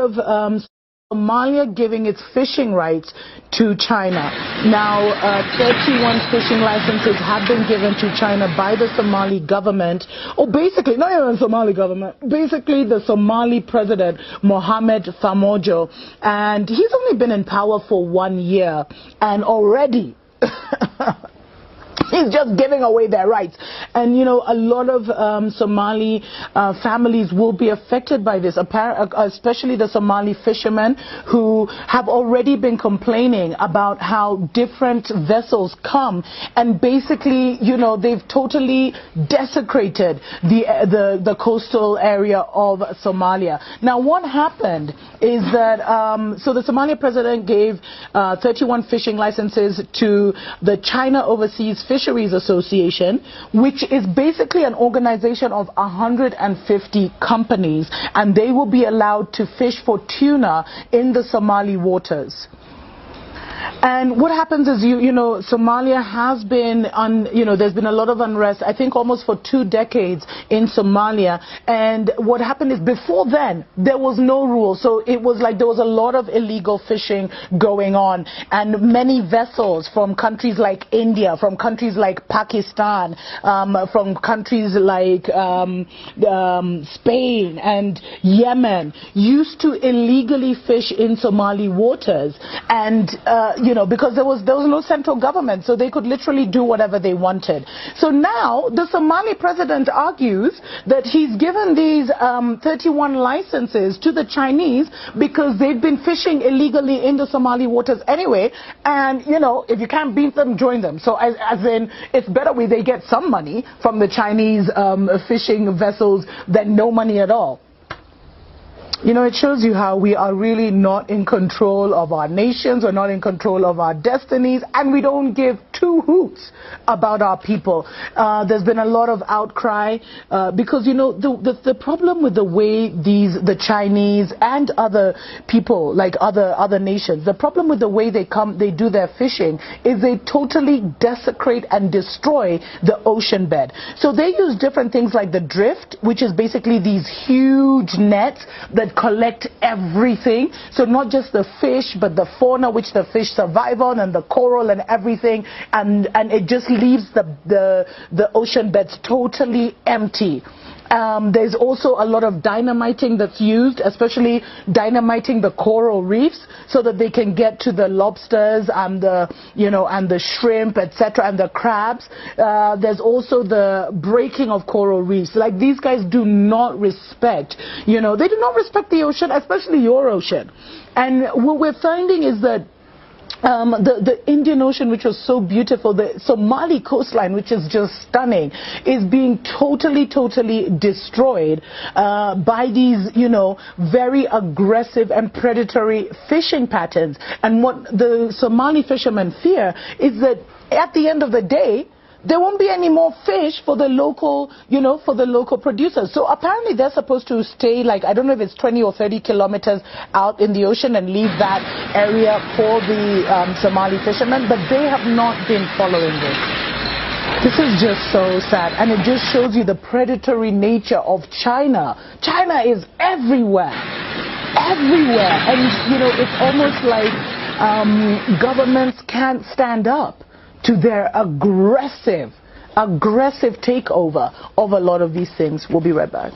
of Somalia giving its fishing rights to China. Now, 31 fishing licenses have been given to China by the Somali government, or basically, not even the Somali government, basically the Somali president, Mohamed Farmajo. And he's only been in power for 1 year, and already he's just giving away their rights. And, you know, a lot of Somali families will be affected by this, especially the Somali fishermen who have already been complaining about how different vessels come. And basically, you know, they've totally desecrated the coastal area of Somalia. Now, what happened is that, so the Somali president gave 31 fishing licenses to the China Overseas Fisheries Association, which is basically an organization of 150 companies, and they will be allowed to fish for tuna in the Somali waters. And what happens is, you know, Somalia has been there's been a lot of unrest, I think almost for 2 decades in Somalia. And what happened is, before then, there was no rule. So it was like there was a lot of illegal fishing going on. And many vessels from countries like India, from countries like Pakistan, from countries like Spain and Yemen used to illegally fish in Somali waters. And you know, because there was no central government, so they could literally do whatever they wanted. So now the Somali president argues that he's given these 31 licenses to the Chinese because they've been fishing illegally in the Somali waters anyway, and, you know, if you can't beat them, join them. So as in, it's better they get some money from the Chinese fishing vessels than no money at all. You know, it shows you how we are really not in control of our nations, we're not in control of our destinies, and we don't give 2 hoots about our people. There's been a lot of outcry because, you know, the problem with the way the Chinese and other people, like other nations, the problem with the way they do their fishing is they totally desecrate and destroy the ocean bed. So they use different things like the drift, which is basically these huge nets that collect everything. So not just the fish, but the fauna which the fish survive on, and the coral and everything, and it just leaves the ocean beds totally empty. There's also a lot of dynamiting that's used, especially dynamiting the coral reefs so that they can get to the lobsters and the shrimp, etc., and the crabs. There's also the breaking of coral reefs. Like, these guys do not respect, they do not respect the ocean, especially your ocean. And what we're finding is that the Indian Ocean, which was so beautiful, the Somali coastline, which is just stunning, is being totally destroyed by these, very aggressive and predatory fishing patterns. And what the Somali fishermen fear is that at the end of the day, there won't be any more fish for the local, producers. So apparently they're supposed to stay, like, I don't know if it's 20 or 30 kilometers out in the ocean and leave that area for the Somali fishermen, but they have not been following this. This is just so sad, and it just shows you the predatory nature of China. China is everywhere, and, it's almost like governments can't stand up to their aggressive takeover of a lot of these things. We'll be right back.